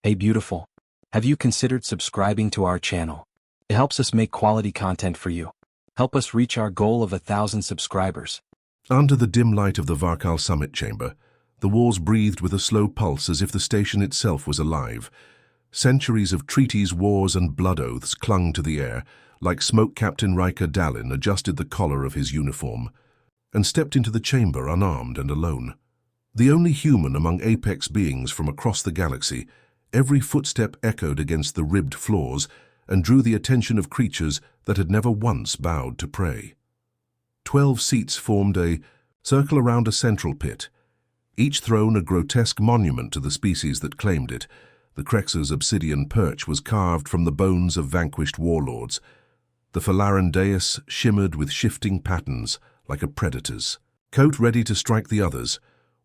Hey beautiful, have you considered subscribing to our channel? It helps us make quality content for you. Help us reach our goal of 1,000 subscribers. Under the dim light of the Varkal summit chamber, the walls breathed with a slow pulse as if the station itself was alive. Centuries of treaties, wars, and blood oaths clung to the air, like smoke. Captain Riker Dallin adjusted the collar of his uniform and stepped into the chamber unarmed and alone. The only human among apex beings from across the galaxy, every footstep echoed against the ribbed floors and drew the attention of creatures that had never once bowed to prey. 12 seats formed a circle around a central pit, each throne a grotesque monument to the species that claimed it. The Krexa's obsidian perch was carved from the bones of vanquished warlords. The Falaran dais shimmered with shifting patterns like a predator's. Coat ready to strike the others,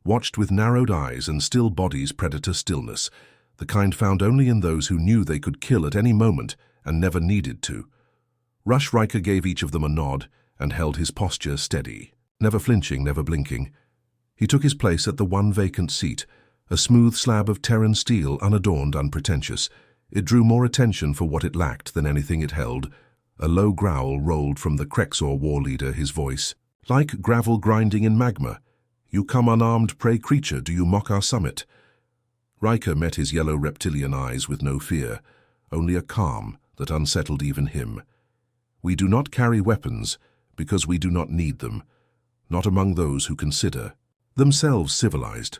watched with narrowed eyes and still bodies predator stillness, the kind found only in those who knew they could kill at any moment and never needed to. Rush Riker gave each of them a nod and held his posture steady, never flinching, never blinking. He took his place at the one vacant seat, a smooth slab of Terran steel, unadorned, unpretentious. It drew more attention for what it lacked than anything it held. A low growl rolled from the Krexor war leader, his voice like gravel grinding in magma. "You come unarmed prey creature, do you mock our summit?" Riker met his yellow reptilian eyes with no fear, only a calm that unsettled even him. "We do not carry weapons because we do not need them, not among those who consider themselves civilized."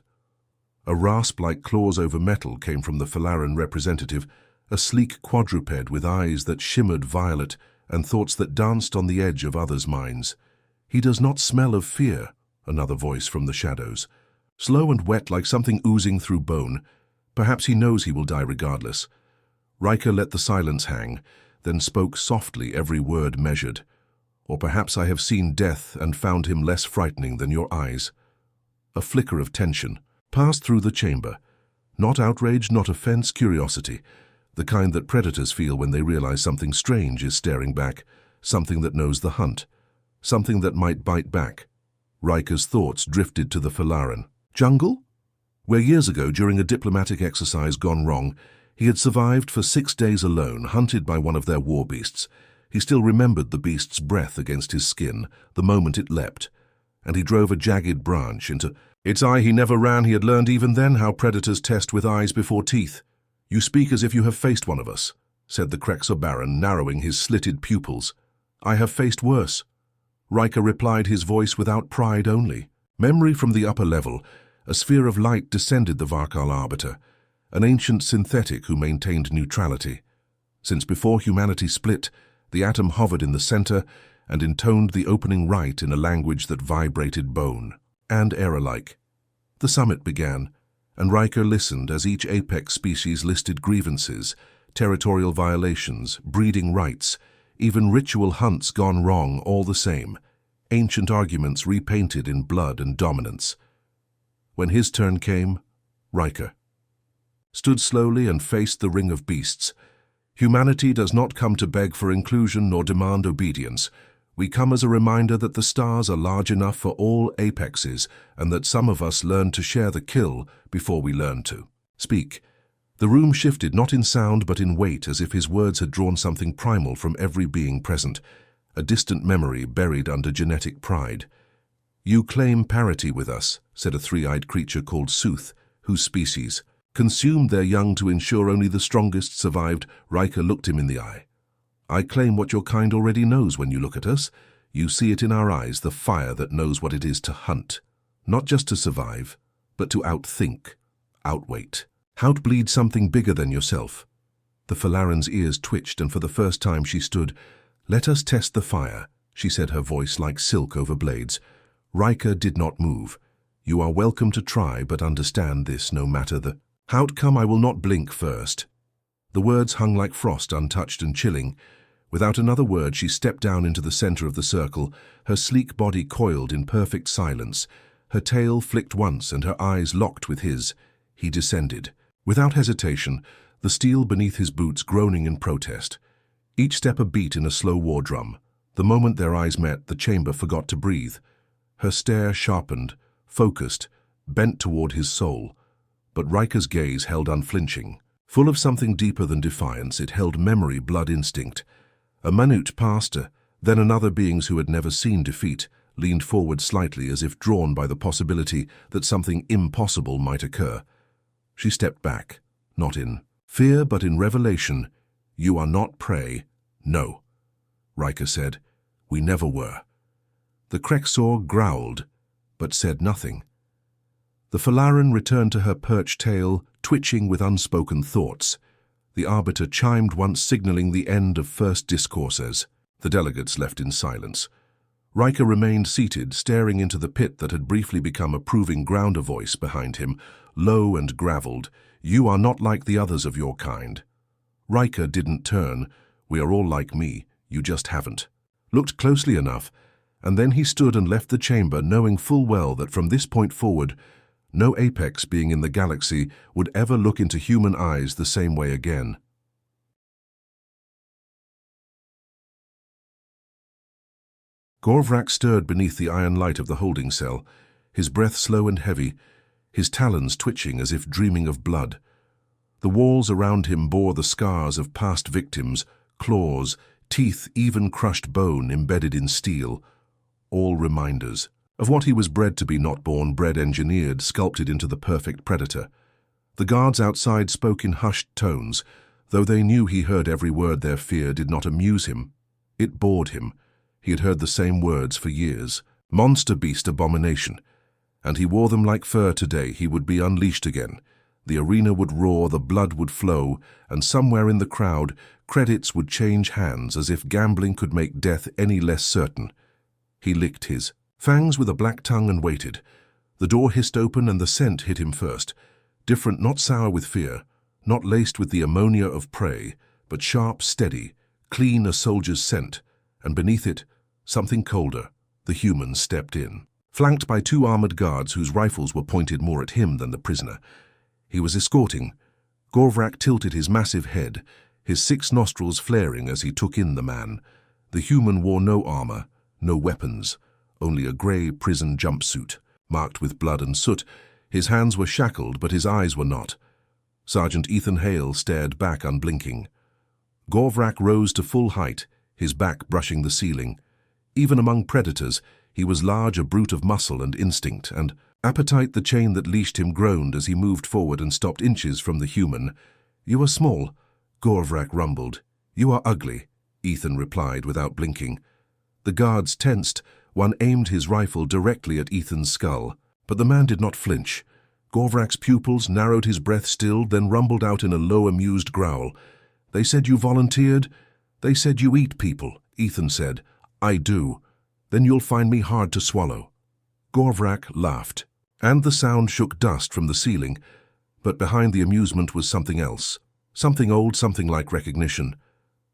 A rasp like claws over metal came from the Falaran representative, a sleek quadruped with eyes that shimmered violet and thoughts that danced on the edge of others' minds. "He does not smell of fear," another voice from the shadows. Slow and wet like something oozing through bone. "Perhaps he knows he will die regardless." Riker let the silence hang, then spoke softly, every word measured. "Or perhaps I have seen death and found him less frightening than your eyes." A flicker of tension passed through the chamber. Not outrage, not offense, curiosity. The kind that predators feel when they realize something strange is staring back, something that knows the hunt, something that might bite back. Riker's thoughts drifted to the Falaran jungle, where years ago, during a diplomatic exercise gone wrong, he had survived for 6 days alone, hunted by one of their war beasts. He still remembered the beast's breath against his skin, the moment it leapt, and he drove a jagged branch into its eye. He never ran. He had learned even then how predators test with eyes before teeth. "You speak as if you have faced one of us," said the Krexor Baron, narrowing his slitted pupils. "I have faced worse." Riker replied, his voice without pride only. Memory from the upper level, a sphere of light descended the Varkal Arbiter, an ancient synthetic who maintained neutrality. Since before humanity split, the atom hovered in the center and intoned the opening rite in a language that vibrated bone and air alike. The summit began, and Riker listened as each apex species listed grievances, territorial violations, breeding rights, even ritual hunts gone wrong, all the same. Ancient arguments repainted in blood and dominance. When his turn came, Riker stood slowly and faced the ring of beasts. "Humanity does not come to beg for inclusion nor demand obedience. We come as a reminder that the stars are large enough for all apexes and that some of us learn to share the kill before we learn to speak." The room shifted, not in sound but in weight, as if his words had drawn something primal from every being present, a distant memory buried under genetic pride. "You claim parity with us," said a three-eyed creature called Sooth, whose species consumed their young to ensure only the strongest survived. Riker looked him in the eye. "I claim what your kind already knows when you look at us. You see it in our eyes, the fire that knows what it is to hunt, not just to survive, but to outthink, outwait. Outbleed something bigger than yourself." The Falaran's ears twitched, and for the first time she stood. "Let us test the fire," she said, her voice like silk over blades. Riker did not move. "You are welcome to try, but understand this, no matter the outcome, I will not blink first." The words hung like frost, untouched and chilling. Without another word, she stepped down into the center of the circle, her sleek body coiled in perfect silence. Her tail flicked once, and her eyes locked with his. He descended. Without hesitation, the steel beneath his boots groaning in protest. Each step a beat in a slow war drum. The moment their eyes met, the chamber forgot to breathe. Her stare sharpened, focused, bent toward his soul. But Riker's gaze held unflinching. Full of something deeper than defiance, it held memory, blood instinct. A minute passed, then another beings who had never seen defeat leaned forward slightly as if drawn by the possibility that something impossible might occur. She stepped back, not in fear but in revelation. "You are not prey." "No," Riker said. "We never were." The Krexor growled, but said nothing. The Falaran returned to her perched tail, twitching with unspoken thoughts. The Arbiter chimed once, signaling the end of first discourses. The delegates left in silence. Riker remained seated, staring into the pit that had briefly become a proving grounder voice behind him, low and gravelled. "You are not like the others of your kind." Riker didn't turn. "We are all like me, you just haven't." Looked closely enough, and then he stood and left the chamber, knowing full well that from this point forward, no apex being in the galaxy would ever look into human eyes the same way again. Gorvrak stirred beneath the iron light of the holding cell, his breath slow and heavy, his talons twitching as if dreaming of blood. The walls around him bore the scars of past victims, claws, teeth, even crushed bone embedded in steel, all reminders of what he was bred to be, not born, bred, engineered, sculpted into the perfect predator. The guards outside spoke in hushed tones, though they knew he heard every word. Their fear did not amuse him. It bored him. He had heard the same words for years. Monster, beast, abomination. And he wore them like fur. Today he would be unleashed again. The arena would roar, the blood would flow, and somewhere in the crowd, credits would change hands as if gambling could make death any less certain. He licked his fangs with a black tongue and waited. The door hissed open and the scent hit him first. Different, not sour with fear, not laced with the ammonia of prey, but sharp, steady, clean, a soldier's scent, and beneath it, something colder. The human stepped in, flanked by two armored guards whose rifles were pointed more at him than the prisoner. He was escorting. Gorvrak tilted his massive head, his 6 nostrils flaring as he took in the man. The human wore no armor, no weapons, only a grey prison jumpsuit, marked with blood and soot. His hands were shackled, but his eyes were not. Sergeant Ethan Hale stared back unblinking. Gorvrak rose to full height, his back brushing the ceiling. Even among predators, he was large, a brute of muscle and instinct, and appetite. The chain that leashed him groaned as he moved forward and stopped inches from the human. "You are small," Gorvrak rumbled. "You are ugly," Ethan replied without blinking. The guards tensed. One aimed his rifle directly at Ethan's skull, but the man did not flinch. Gorvrak's pupils narrowed, his breath stilled, then rumbled out in a low, amused growl. "They said you volunteered? They said you eat people," Ethan said. "I do. Then you'll find me hard to swallow." Gorvrak laughed, and the sound shook dust from the ceiling, but behind the amusement was something else. Something old, something like recognition.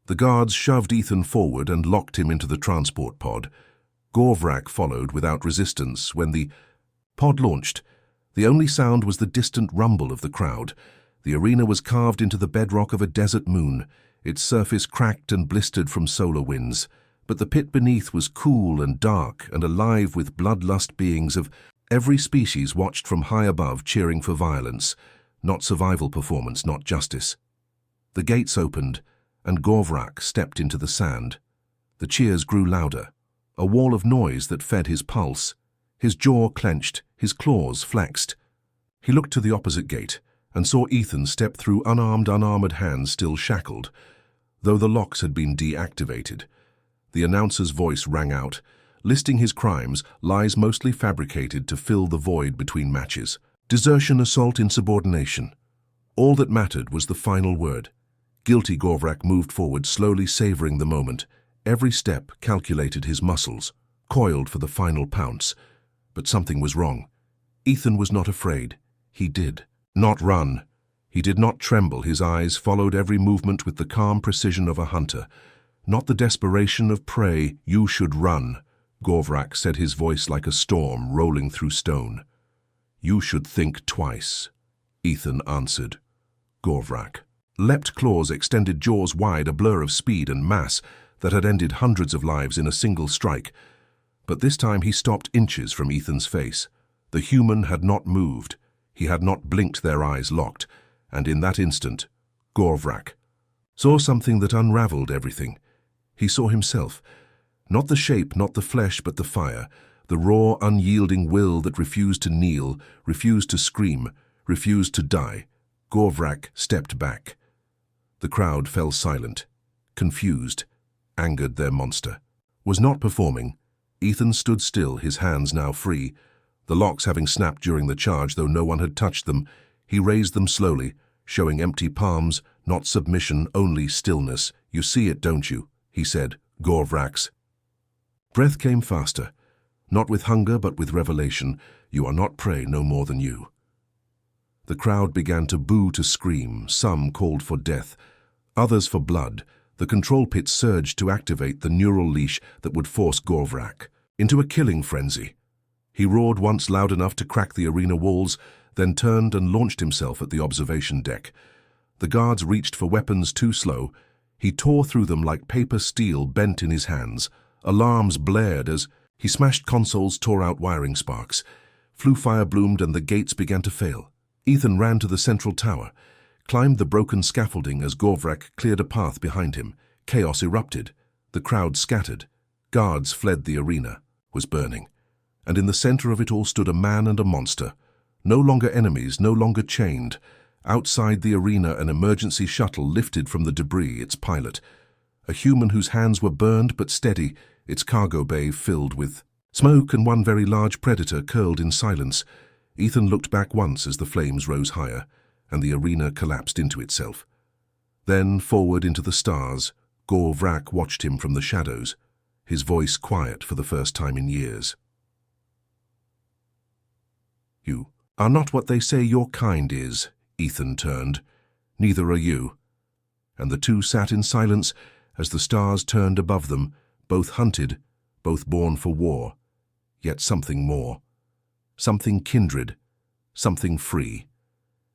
The guards shoved Ethan forward and locked him into the transport pod. Gorvrak followed without resistance. When the pod launched, the only sound was the distant rumble of the crowd. The arena was carved into the bedrock of a desert moon, its surface cracked and blistered from solar winds. But the pit beneath was cool and dark and alive with bloodlust. Beings of every species watched from high above, cheering for violence, not survival performance, not justice. The gates opened, and Gorvrak stepped into the sand. The cheers grew louder, a wall of noise that fed his pulse. His jaw clenched, his claws flexed. He looked to the opposite gate and saw Ethan step through, unarmored hands still shackled, though the locks had been deactivated. The announcer's voice rang out, listing his crimes, lies mostly fabricated to fill the void between matches. Desertion, assault, insubordination. All that mattered was the final word. Guilty. Gorvrak moved forward, slowly savoring the moment. Every step calculated, his muscles coiled for the final pounce. But something was wrong. Ethan was not afraid. He did not run. He did not tremble. His eyes followed every movement with the calm precision of a hunter, not the desperation of prey. "You should run," Gorvrak said, his voice like a storm rolling through stone. "You should think twice," Ethan answered. Gorvrak leapt, claws extended, jaws wide, a blur of speed and mass that had ended hundreds of lives in a single strike. But this time he stopped inches from Ethan's face. The human had not moved. He had not blinked, their eyes locked, and in that instant, Gorvrak saw something that unraveled everything. He saw himself. Not the shape, not the flesh, but the fire, the raw, unyielding will that refused to kneel, refused to scream, refused to die. Gorvrak stepped back. The crowd fell silent, confused, angered their monster. Was not performing. Ethan stood still, his hands now free. The locks having snapped during the charge, though no one had touched them, he raised them slowly, showing empty palms, not submission, only stillness. "You see it, don't you?" he said. Gorvrak's breath came faster, not with hunger but with revelation. "You are not prey no more than you." The crowd began to boo, to scream. Some called for death, others for blood. The control pit surged to activate the neural leash that would force Gorvrak into a killing frenzy. He roared once loud enough to crack the arena walls, then turned and launched himself at the observation deck. The guards reached for weapons too slow. He tore through them like paper steel bent in his hands. Alarms blared as he smashed consoles, tore out wiring sparks. Flue fire bloomed and the gates began to fail. Ethan ran to the central tower, climbed the broken scaffolding as Gorvrak cleared a path behind him. Chaos erupted. The crowd scattered. Guards fled. The arena was burning. And in the center of it all stood a man and a monster. No longer enemies, no longer chained. Outside the arena, an emergency shuttle lifted from the debris, its pilot. A human whose hands were burned but steady, its cargo bay filled with smoke, and one very large predator curled in silence. Ethan looked back once as the flames rose higher, and the arena collapsed into itself. Then, forward into the stars, Gorvrak watched him from the shadows, his voice quiet for the first time in years. "You are not what they say your kind is," Ethan turned. "Neither are you." And the two sat in silence as the stars turned above them, both hunted, both born for war, yet something more. Something kindred, something free.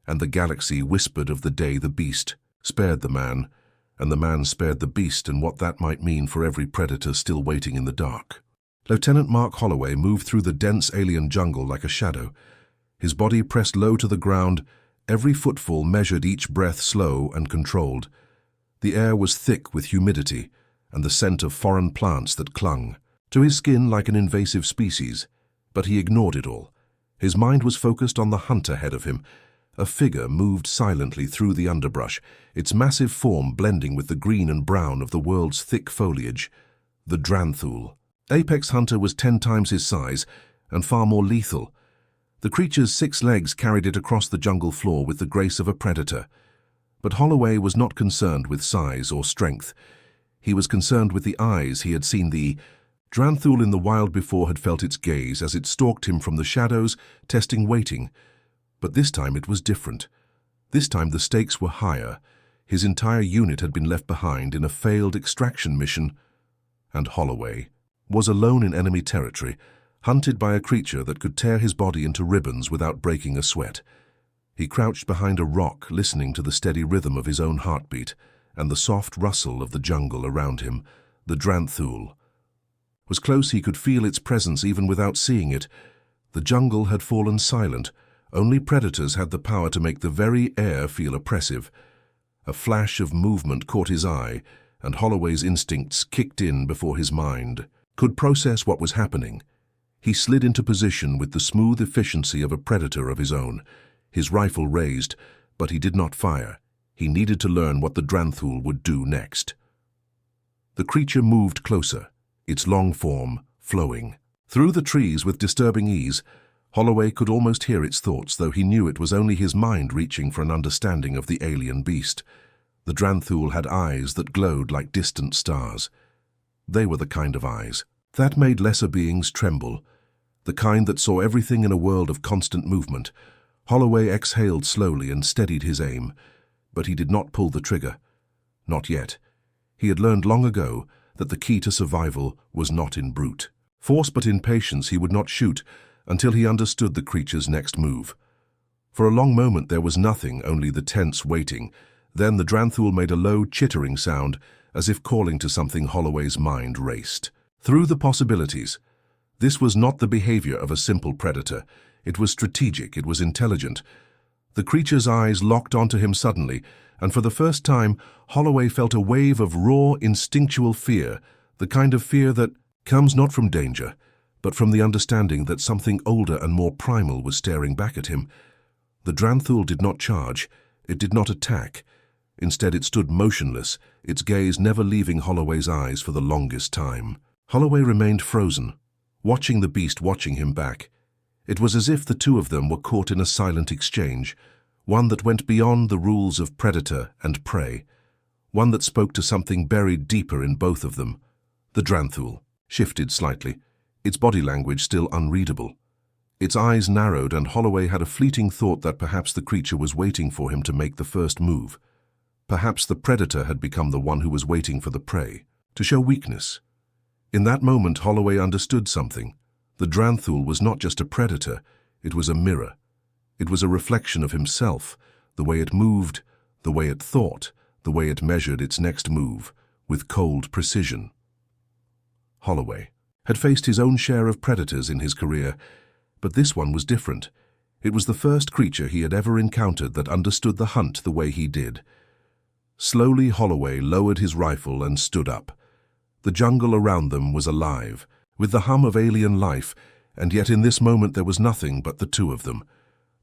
And the galaxy whispered of the day the beast spared the man, and the man spared the beast, and what that might mean for every predator still waiting in the dark. Lieutenant Mark Holloway moved through the dense alien jungle like a shadow. His body pressed low to the ground, every footfall measured, each breath slow and controlled. The air was thick with humidity and the scent of foreign plants that clung to his skin like an invasive species, but he ignored it all. His mind was focused on the hunt ahead of him. A figure moved silently through the underbrush, its massive form blending with the green and brown of the world's thick foliage. The Dranthul. Apex Hunter was 10 times his size and far more lethal. The creature's 6 legs carried it across the jungle floor with the grace of a predator. But Holloway was not concerned with size or strength. He was concerned with the eyes. He had seen the Dranthul in the wild before, had felt its gaze as it stalked him from the shadows, testing, waiting. But this time it was different. This time the stakes were higher. His entire unit had been left behind in a failed extraction mission, and Holloway was alone in enemy territory, hunted by a creature that could tear his body into ribbons without breaking a sweat. He crouched behind a rock, listening to the steady rhythm of his own heartbeat and the soft rustle of the jungle around him. The Dranthul was close. He could feel its presence even without seeing it. The jungle had fallen silent. Only predators had the power to make the very air feel oppressive. A flash of movement caught his eye, and Holloway's instincts kicked in before his mind could process what was happening. He slid into position with the smooth efficiency of a predator of his own, his rifle raised, but he did not fire. He needed to learn what the Dranthul would do next. The creature moved closer, its long form flowing through the trees with disturbing ease. Holloway could almost hear its thoughts, though he knew it was only his mind reaching for an understanding of the alien beast. The Dranthul had eyes that glowed like distant stars. They were the kind of eyes that made lesser beings tremble, the kind that saw everything in a world of constant movement. Holloway exhaled slowly and steadied his aim, but he did not pull the trigger. Not yet. He had learned long ago that the key to survival was not in brute force but in patience. He would not shoot until he understood the creature's next move. For a long moment there was nothing, only the tense waiting. Then the Dranthul made a low, chittering sound, as if calling to something. Holloway's mind raced through the possibilities. This was not the behavior of a simple predator. It was strategic, it was intelligent. The creature's eyes locked onto him suddenly, and for the first time, Holloway felt a wave of raw, instinctual fear, the kind of fear that comes not from danger, but from the understanding that something older and more primal was staring back at him. The Dranthul did not charge, it did not attack. Instead, it stood motionless, its gaze never leaving Holloway's eyes for the longest time. Holloway remained frozen, watching the beast watching him back. It was as if the two of them were caught in a silent exchange, one that went beyond the rules of predator and prey, one that spoke to something buried deeper in both of them. The Dranthul shifted slightly, its body language still unreadable. Its eyes narrowed, and Holloway had a fleeting thought that perhaps the creature was waiting for him to make the first move. Perhaps the predator had become the one who was waiting for the prey, to show weakness. In that moment, Holloway understood something. The Dranthul was not just a predator, it was a mirror. It was a reflection of himself, the way it moved, the way it thought, the way it measured its next move, with cold precision. Holloway had faced his own share of predators in his career, but this one was different. It was the first creature he had ever encountered that understood the hunt the way he did. Slowly, Holloway lowered his rifle and stood up. The jungle around them was alive, with the hum of alien life, and yet in this moment there was nothing but the two of them.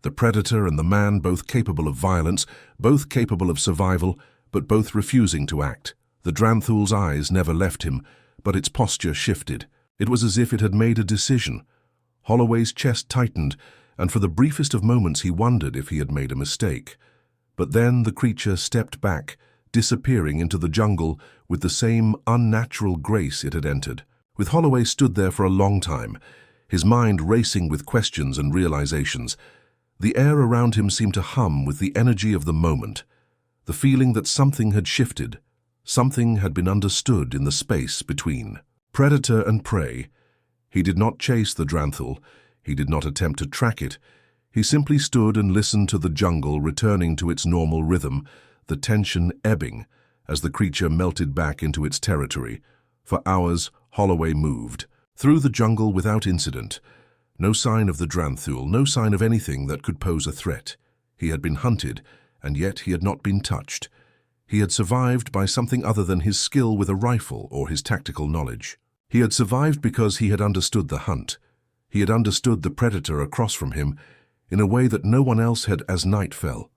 The predator and the man, both capable of violence, both capable of survival, but both refusing to act. The Dranthul's eyes never left him, but its posture shifted. It was as if it had made a decision. Holloway's chest tightened, and for the briefest of moments he wondered if he had made a mistake. But then the creature stepped back, disappearing into the jungle with the same unnatural grace it had entered. With Holloway stood there for a long time, his mind racing with questions and realizations. The air around him seemed to hum with the energy of the moment, the feeling that something had shifted, something had been understood in the space between predator and prey. He did not chase the Dranthul, he did not attempt to track it. He simply stood and listened to the jungle returning to its normal rhythm, the tension ebbing as the creature melted back into its territory. For hours, Holloway moved through the jungle without incident. No sign of the Dranthul, no sign of anything that could pose a threat. He had been hunted, and yet he had not been touched. He had survived by something other than his skill with a rifle or his tactical knowledge. He had survived because he had understood the hunt. He had understood the predator across from him in a way that no one else had as night fell.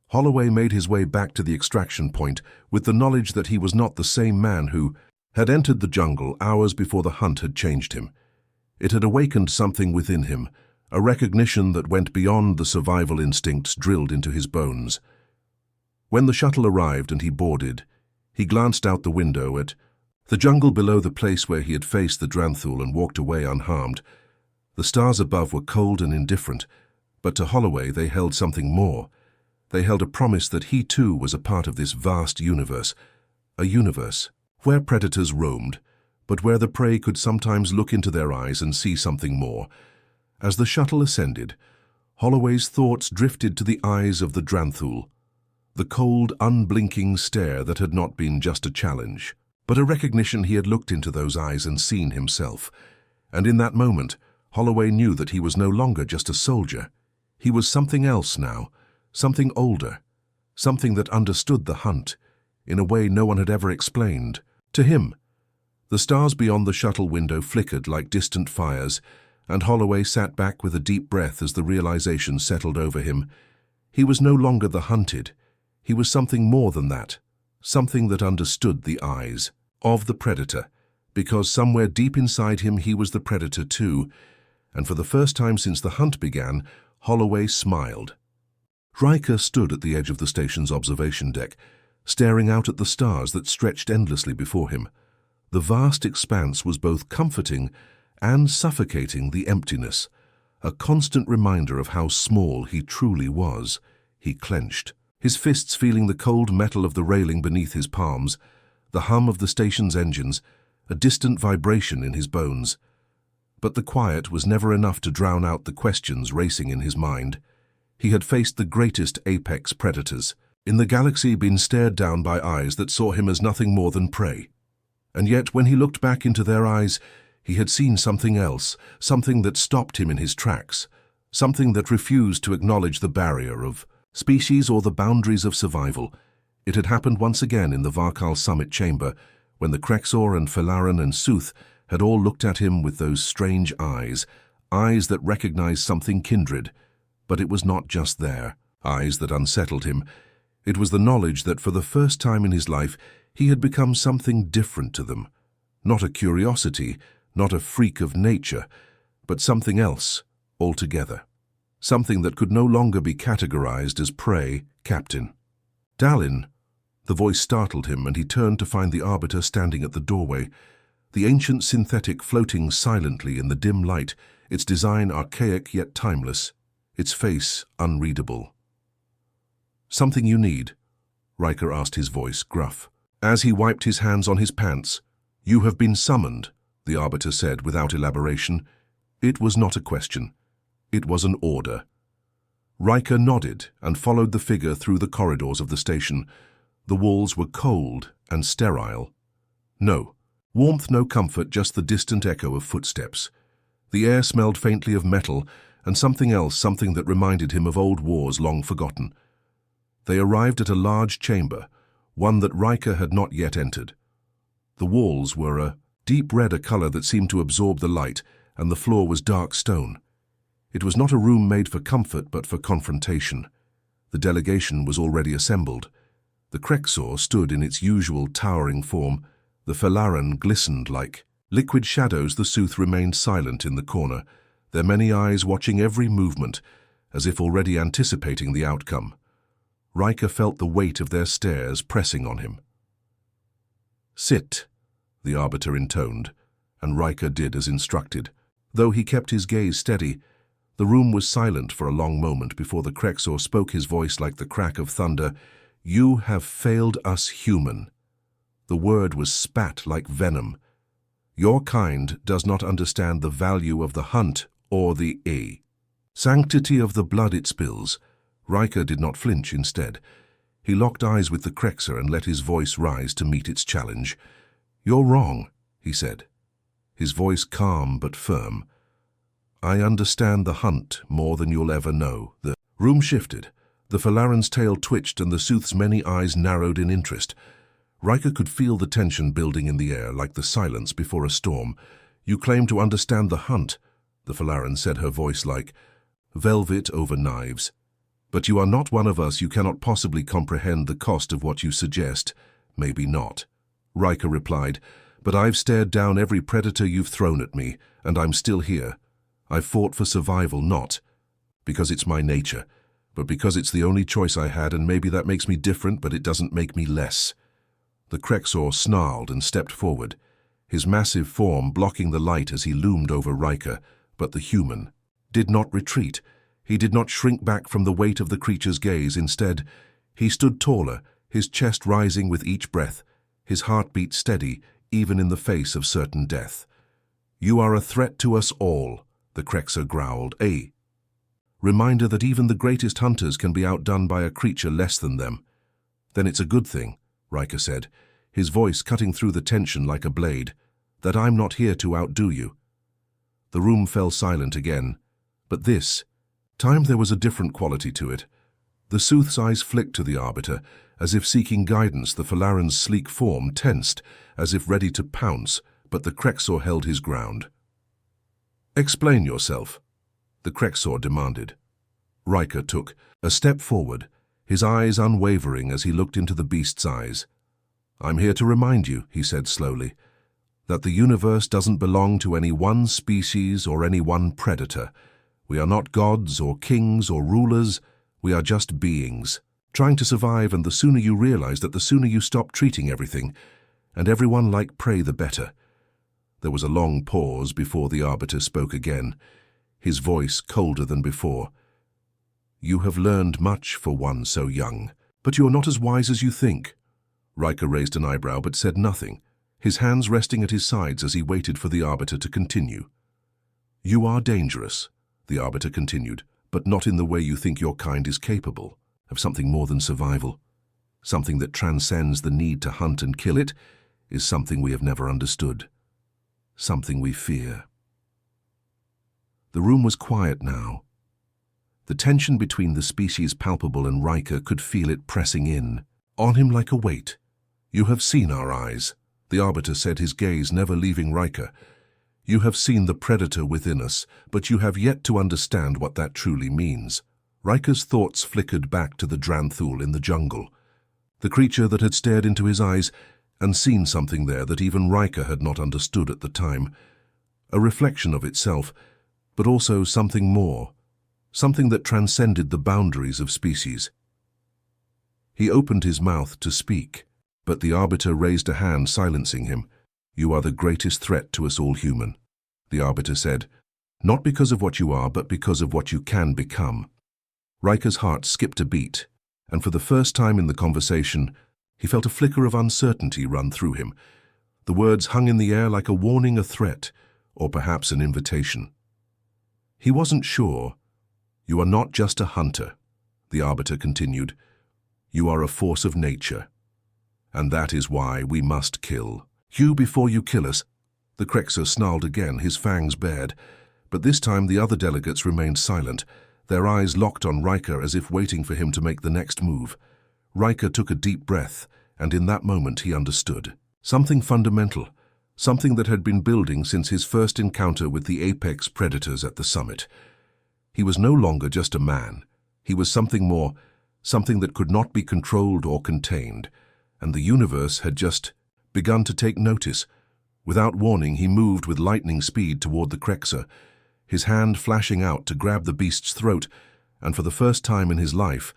Holloway made his way back to the extraction point with the knowledge that he was not the same man who had entered the jungle hours before the hunt had changed him. It had awakened something within him, a recognition that went beyond the survival instincts drilled into his bones. When the shuttle arrived and he boarded, he glanced out the window at the jungle below the place where he had faced the Dranthul and walked away unharmed. The stars above were cold and indifferent, but to Holloway they held something more. They held a promise that he too was a part of this vast universe, a universe where predators roamed, but where the prey could sometimes look into their eyes and see something more. As the shuttle ascended, Holloway's thoughts drifted to the eyes of the Dranthul, the cold, unblinking stare that had not been just a challenge, but a recognition. He had looked into those eyes and seen himself, and in that moment, Holloway knew that he was no longer just a soldier. He was something else now, something older, something that understood the hunt in a way no one had ever explained. To him, the stars beyond the shuttle window flickered like distant fires, and Holloway sat back with a deep breath as the realization settled over him. He was no longer the hunted. He was something more than that, something that understood the eyes of the predator, because somewhere deep inside him he was the predator too, and for the first time since the hunt began, Holloway smiled. Riker stood at the edge of the station's observation deck, staring out at the stars that stretched endlessly before him. The vast expanse was both comforting and suffocating the emptiness, a constant reminder of how small he truly was. He clenched, his fists feeling the cold metal of the railing beneath his palms, the hum of the station's engines, a distant vibration in his bones. But the quiet was never enough to drown out the questions racing in his mind. He had faced the greatest apex predators in the galaxy, been stared down by eyes that saw him as nothing more than prey. And yet, when he looked back into their eyes, he had seen something else, something that stopped him in his tracks, something that refused to acknowledge the barrier of Species or the boundaries of survival. It had happened once again in the Varkal summit chamber, when the Krexor and Falaran and Sooth had all looked at him with those strange eyes, eyes that recognized something kindred. But it was not just their eyes that unsettled him. It was the knowledge that for the first time in his life he had become something different to them. Not a curiosity, not a freak of nature, but something else altogether. Something that could no longer be categorized as prey, captain. Dalin! The voice startled him, and he turned to find the Arbiter standing at the doorway, the ancient synthetic floating silently in the dim light, its design archaic yet timeless, its face unreadable. "Something you need?" Riker asked, his voice gruff. As he wiped his hands on his pants, "You have been summoned," the Arbiter said without elaboration. It was not a question. It was an order. Riker nodded and followed the figure through the corridors of the station. The walls were cold and sterile. No warmth, no comfort, just the distant echo of footsteps. The air smelled faintly of metal and something else, something that reminded him of old wars long forgotten. They arrived at a large chamber, one that Riker had not yet entered. The walls were a deep red, a color that seemed to absorb the light, and the floor was dark stone. It was not a room made for comfort, but for confrontation. The delegation was already assembled. The Krexor stood in its usual towering form. The Falaran glistened like liquid shadows. The Sooth remained silent in the corner, their many eyes watching every movement, as if already anticipating the outcome. Riker felt the weight of their stares pressing on him. "Sit," the Arbiter intoned, and Riker did as instructed. Though he kept his gaze steady, the room was silent for a long moment before the Krexor spoke, his voice like the crack of thunder. "You have failed us, human." The word was spat like venom. "Your kind does not understand the value of the hunt or the sanctity of the blood it spills." Riker did not flinch. Instead, he locked eyes with the Krexor and let his voice rise to meet its challenge. "You're wrong," he said, his voice calm but firm. "I understand the hunt more than you'll ever know." The room shifted. The Falaran's tail twitched and the Sooth's many eyes narrowed in interest. Riker could feel the tension building in the air, like the silence before a storm. "You claim to understand the hunt," the Falaran said, her voice like velvet over knives. "But you are not one of us. You cannot possibly comprehend the cost of what you suggest." "Maybe not," Riker replied, "but I've stared down every predator you've thrown at me, and I'm still here. I've fought for survival, not because it's my nature, but because it's the only choice I had, and maybe that makes me different, but it doesn't make me less." The Krexor snarled and stepped forward, his massive form blocking the light as he loomed over Riker, but the human did not retreat. He did not shrink back from the weight of the creature's gaze. Instead, he stood taller, his chest rising with each breath, his heartbeat steady, even in the face of certain death. "You are a threat to us all," the Krexor growled. "A reminder that even the greatest hunters can be outdone by a creature less than them." "Then it's a good thing," Riker said, his voice cutting through the tension like a blade, "that I'm not here to outdo you." The room fell silent again, but this time there was a different quality to it. The Sooth's eyes flicked to the Arbiter, as if seeking guidance. The Falaran's sleek form tensed, as if ready to pounce, but the Krexor held his ground. "Explain yourself," the Krexor demanded. Riker took a step forward, his eyes unwavering as he looked into the beast's eyes. "I'm here to remind you," he said slowly, "that the universe doesn't belong to any one species or any one predator. We are not gods or kings or rulers. We are just beings, trying to survive, and the sooner you realize that, the sooner you stop treating everything and everyone like prey, the better." There was a long pause before the Arbiter spoke again, his voice colder than before. "You have learned much for one so young, but you're not as wise as you think." Riker raised an eyebrow but said nothing, his hands resting at his sides as he waited for the Arbiter to continue. "You are dangerous," the Arbiter continued, "but not in the way you think. Your kind is capable of something more than survival. Something that transcends the need to hunt and kill. It is something we have never understood. Something we fear." The room was quiet now. The tension between the species palpable and Riker could feel it pressing in, on him like a weight. "You have seen our eyes," the Arbiter said, his gaze never leaving Riker. "You have seen the predator within us, but you have yet to understand what that truly means." Riker's thoughts flickered back to the Dranthul in the jungle, the creature that had stared into his eyes and seen something there that even Riker had not understood at the time. A reflection of itself, but also something more, something that transcended the boundaries of species. He opened his mouth to speak, but the Arbiter raised a hand silencing him. "You are the greatest threat to us all human," the Arbiter said. "Not because of what you are, but because of what you can become." Riker's heart skipped a beat, and for the first time in the conversation, he felt a flicker of uncertainty run through him. The words hung in the air like a warning, a threat, or perhaps an invitation. He wasn't sure. "You are not just a hunter," the Arbiter continued. "You are a force of nature. And that is why we must kill. You before you kill us." The Krexer snarled again, his fangs bared. But this time the other delegates remained silent, their eyes locked on Riker as if waiting for him to make the next move. Riker took a deep breath, and in that moment he understood. Something fundamental, something that had been building since his first encounter with the apex predators at the summit. He was no longer just a man. He was something more, something that could not be controlled or contained. And the universe had just begun to take notice. Without warning, he moved with lightning speed toward the Krexer, his hand flashing out to grab the beast's throat, and for the first time in his life,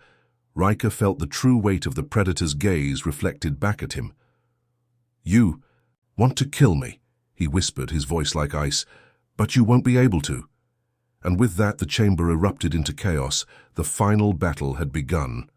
Riker felt the true weight of the predator's gaze reflected back at him. "You want to kill me," he whispered, his voice like ice, "but you won't be able to." And with that, the chamber erupted into chaos. The final battle had begun.